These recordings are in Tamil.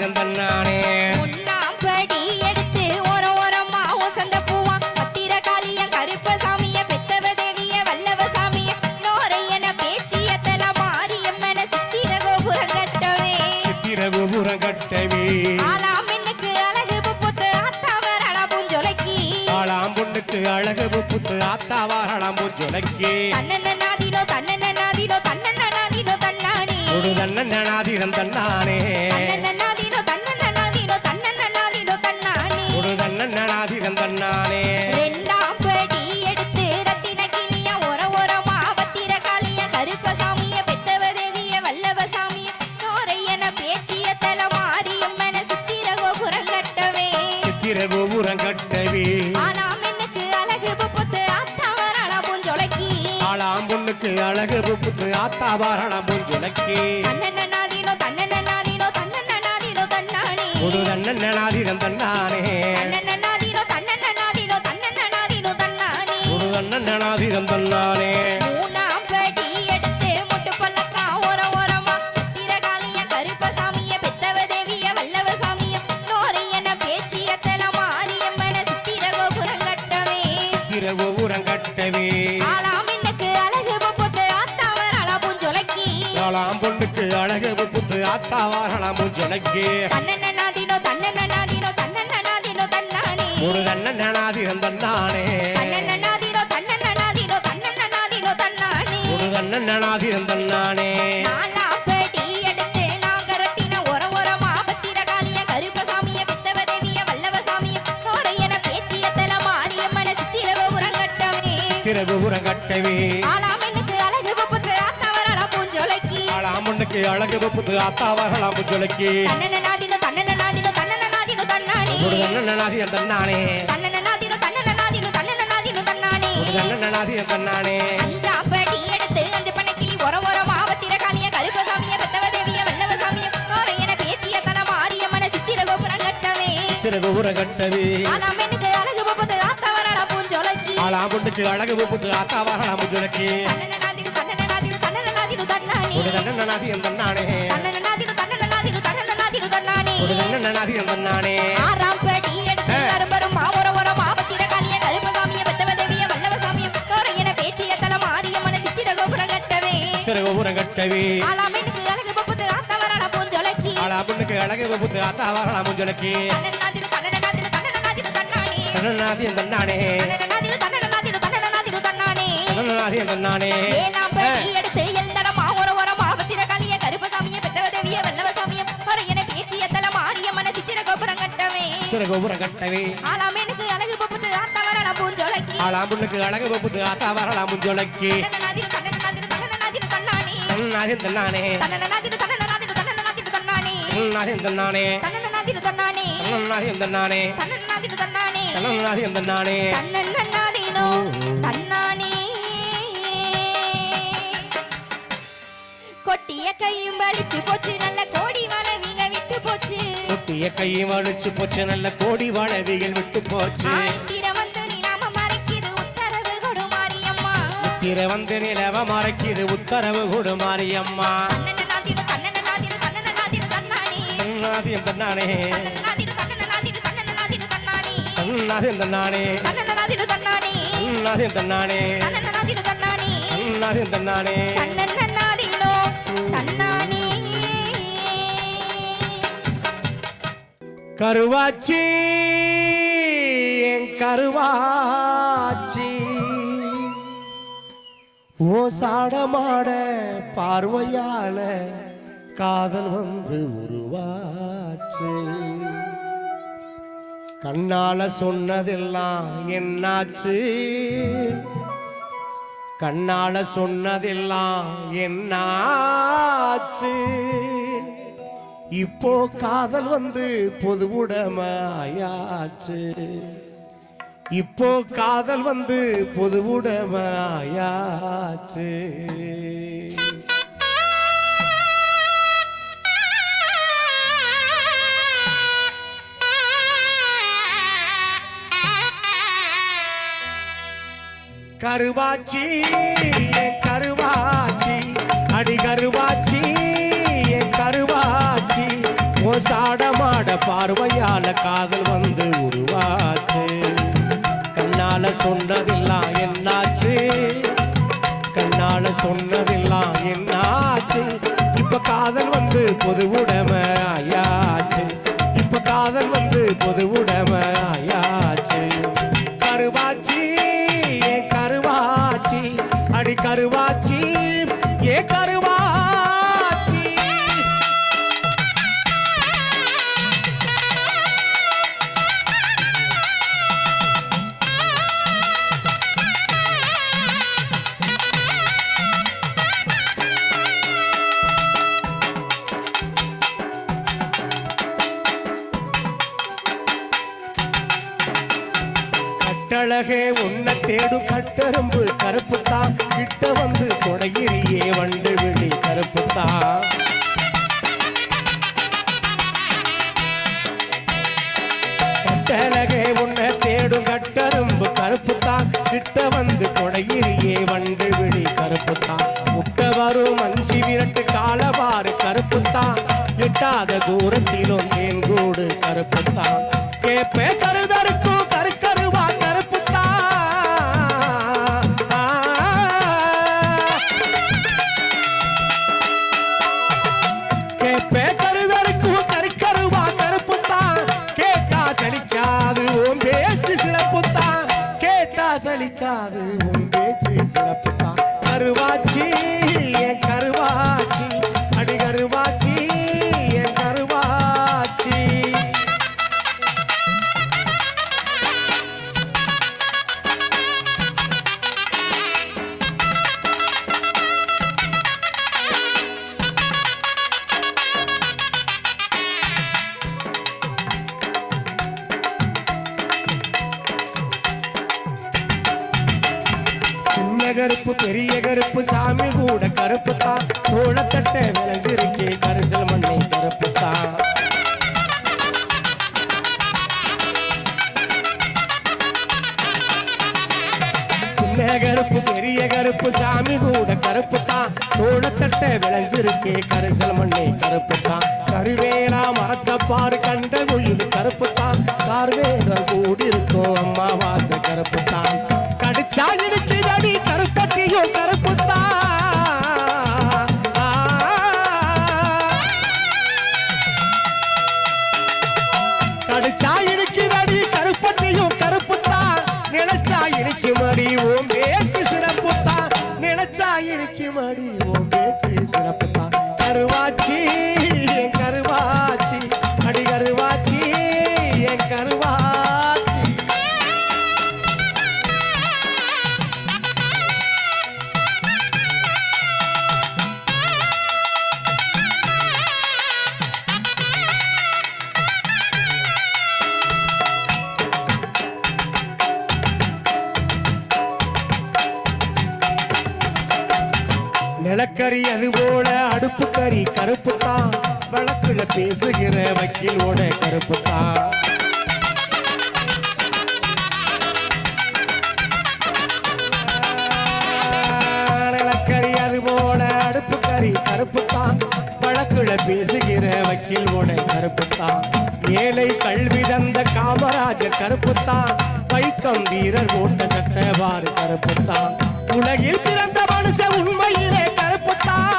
நாதிரம் தன்னானே முன்னாம்படி எடுத்து ஓரமா ஒசந்த பூவா பத்திர காளிய கருப்பசாமிய பெத்தவ தேவிய வல்லவ சாமிய நோரையன பேச்சியத்தல மாரியம்மன சித்திர கோபுரம் கட்டவே ஆலாம் எனக்கு அழகு புத்து ஆத்தாவரளா பூஞ்சொலைக்கி ஆளாம் பொண்ணுக்கு அழகு புத்து ஆத்தாவாரளாம் பூஞ்சொலைக்கி தன்னன நாதினோ தன்னானே ஒரு தன்னன் நாதிரம் தன்னானே ஒரு தன்னன் நாதிரம் தன்னானே ரெண்டாம் படி எடுத்து ரத்தின கிளிய ஓரமா பத்திர காளிய கருப்பசாமிய பெத்தவ தேவிய வல்லவ சாமிய நோரையன பேச்சிய தல மாரியம்மன சித்திர கோபுரம் கட்டவே ஆலாம் எனக்கு அழகு புத்து ஆத்தாவரளா பூஞ்சொலைக்கி ஆளாம் பொண்ணுக்கு அழகு புத்து ஆத்தாவாரளாம் பூஞ்சொலைக்கி ஒரு தன்னன் நாதிரம் தன்னானே ஒரு தன்னன் நாதிரம் தன்னானே மூணாம் படி எடுத்து முட்டு பல்லக்கா ஓரமா பத்திர காளிய கருப்பசாமிய பெத்தவ தேவிய வல்லவ சாமிய நோரையன பேச்சிய தல மாரியம்மன சித்திர கோபுரம் கட்டவே ஆலாம் எனக்கு அழகு புத்து ஆத்தாவரளா பூஞ்சொலைக்கி ஆளாம் பொண்ணுக்கு அழகு புத்து ஆத்தாவாரளாம் பூஞ்சொலைக்கி ஒரு தன்னன் நாதிரம் தன்னானே ஒரு தன்னன் நாதிரம் தன்னானே நாலாம்படி எடுத்து நாகரத்தின ஓரமா பத்திர காளிய கருப்பசாமிய பெத்தவ தேவிய வல்லவ சாமிய நோரையன பேச்சிய தல மாரியம்மன சித்திர கோபுரம் கட்டவே ஆலாம் எனக்கு அழகு புத்து ஆத்தாவரளா பூஞ்சொலைக்கி ஆளாம் பொண்ணுக்கு அழகு புத்து ஆத்தாவாரளாம் பூஞ்சொலைக்கி ஒரு தன்னன் நாதிரம் தன்னானே ஒரு தன்னன் நாதிரம் தன்னானே அஞ்சாம்படி எடுத்து அஞ்சு பண்ணக்கிளி ஓரமா பத்திர காளிய கருப்பசாமிய பெத்தவ தேவிய வல்லவ சாமிய நோரையன பேச்சிய தல மாரியம்மன சித்திர கோபுரம் கட்டவே ஆலாம் எனக்கு அழகு புத்து ஆத்தாவரளா பூஞ்சொலைக்கி ஆளாம் பொண்ணுக்கு அழகு புத்து ஆத்தாவாரளாம் பூஞ்சொலைக்கி ஒரு தன்னன் நாதிரம் தன்னானே ஒரு தன்னன் நாதிரம் தன்னானே ஆறாம் படி எடுத்து அரும்பரும் ஓரமா பத்திர காளிய கருப்பசாமிய பெத்தவ தேவிய வல்லவ சாமிய நோரையன பேச்சிய தல மாரியம்மன சித்திர கோபுரம் கட்டவே ஆலாம் எனக்கு அழகு புத்து ஆத்தாவரளா பூஞ்சொலைக்கி ஆளாம் பொண்ணுக்கு அழகு புத்து ஆத்தாவாரளாம் பூஞ்சொலைக்கி நாதிரம் தன்னானே தன்னானே ஏழாம் படி எடுத்து எழுந்தரமா ஓரமா பத்திர காளிய கருப்பசாமிய பெத்தவ தேவிய வல்லவ சாமிய நோரையன பேச்சிய தல மாரியம்மன சித்திர கோபுரம் கட்டவே ஆலாம் எனக்கு அழகு புத்து ஆத்தாவரளா பூஞ்சொலைக்கி ஆளாம் பொண்ணுக்கு அழகு புத்து ஆத்தாவாரளாம் பூஞ்சொலைக்கி நாதிரம் தன்னானே நாதிரம் தன்னானே நாதிரம் தன்னானே நாதிரம் தன்னானே கொட்டிய கையும் வலிச்சு போச்சு நல்ல கோடி வளவிங்க விட்டு போச்சு கொட்டிய கையும் வலிச்சு போச்சு நல்ல கோடி வளவிகள் விட்டு போச்சு திர வந்து நிலவ மறைக்குது உத்தரவு கொடு மாரியம்மா திர வந்து நிலவ மறைக்குது உத்தரவு கொடு மாரியம்மா நாதிரம் தன்னானே நாதிரம் தன்னானே நாதிரம் தன்னானே நாதிரம் தன்னானே கருவாச்சி என் கருவாச்சி ஓ சாடமாட பார்வையால காதல் வந்து உருவாச்சு கண்ணால சொன்னதெல்லாம் என்னாச்சு கண்ணால சொன்னதெல்லாம் என்னாச்சு இப்போ காதல் வந்து பொதுவுடமையாச்சு இப்போ காதல் வந்து பொதுவுடமையாச்சு கருவாச்சி கருவாச்சி அடி கருவாச்சி கருவாச்சி ஓ ஓசாடமாட பார்வையால காதல் வந்து உருவாச்சு கண்ணால சொன்னதெல்லாம் என்னாச்சு கண்ணால சொன்னதெல்லாம் என்னாச்சு இப்ப காதல் வந்து பொது உடைமை ஆயாச்சு இப்ப காதல் வந்து பொது உடைமை ஆயாச்சு கருவாச்சி ஏன் கருவாச்சி அடி கருவாச்சி ஏ கருவாச்சி கட்டழகே உன்னை தேடும் கட்டரும்பு கருப்புத்தான் கிட்ட வந்து கொடையிறியே வண்டு விழி கருப்புத்தான் கட்டழகே உன்னை தேடும் கட்டரும்பு கருப்புத்தான் கிட்ட வந்து கொடையிறியே வண்டு விழி கருப்புத்தான் முட்டை வரும் மஞ்சி விரட்டு காலவாறு கருப்புத்தான் எட்டாத தூரத்திலும் தேன்கூடு கருப்புத்தான் கேப்பே கருதருக்கும் கருக்கருவா சலிக்காது உன் பேச்சு சிறப்புத்தான் கருவாச்சி என் கருவாச்சி அடி கருவாச்சி என் கருவாச்சி கருப்பு பெரிய கருப்பு சாமி கூட கருப்பு தான் சோழத்தட்ட விளைஞ்சிருக்கே கரிசல் மண்ணை கருப்பு தான் சின்ன கருப்பு பெரிய கருப்பு சாமி கூட கருப்பு தான் சோழத்தட்ட விளைஞ்சிருக்கே கரிசல் மண்ணை கருப்பு தான் கருவேலா மரத்த பாரு கண்ட கோயில் கருப்பு தான் கார்வேலம் கூடி இருக்கும் அம்மாவாசை கருப்பு தான் கடிச்சா இருக்கிறடி கருப்பட்டியும் கருப்புத்தான் கடிச்சா இருக்கிறடி கருப்பட்டியும் கருப்புத்தான் நினைச்சா இனிக்குமடி ஓம் பேச்சு சிறப்புத்தான் நினைச்சா இனிக்குமடி ஓம் பேச்சு சிறப்புத்தான் கருவாச்சி என் கருவாச்சி அடி கருவாச்சி என் கருவாச்சி நிலக்கரி அது போல அடுப்பு கறி கருப்புத்தான் வழக்குல பேசுகிற வக்கீலோட கருப்புத்தான் நிலக்கரி அது போல அடுப்பு கறி கருப்புத்தான் வழக்குல பேசுகிற வக்கீலோட கருப்புத்தான் ஏழை கல்வி தந்த காமராஜர் கருப்புத்தான் வைக்கம் வீரர் ஓட்ட சட்டவாறு கருப்புத்தான் உலகில் பிறந்த மனுஷன் உண்மையிலே கருப்புத்தான்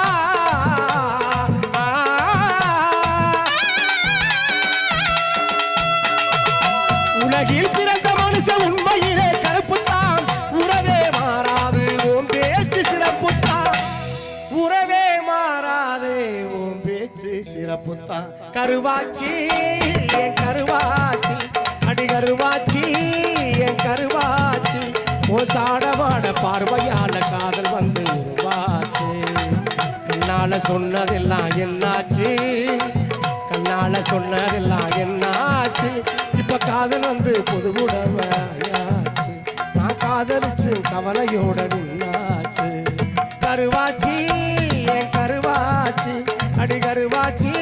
உலகில் பிறந்த மனுஷன் உண்மையிலே கருப்புத்தான் உறவே மாறாது ஓம் பேச்சு சிறப்புத்தான் உறவே மாறாதே ஓம் பேச்சு சிறப்புத்தான் கருவாச்சி என் கருவாச்சி அடி கருவாச்சி என் கருவாச்சி ஓசாடவாட பார்வையால காதல் வந்து உருவாச்சு கண்ணால சொன்னதெல்லாம் என்னாச்சு கண்ணால சொன்னதெல்லாம் என்னாச்சு இப்ப காதல் வந்து பொது உடமையாச்சு நான் காதலிச்சு கவலையோட நின்னாச்சு கருவாச்சி என் கருவாச்சி அடி கருவாச்சி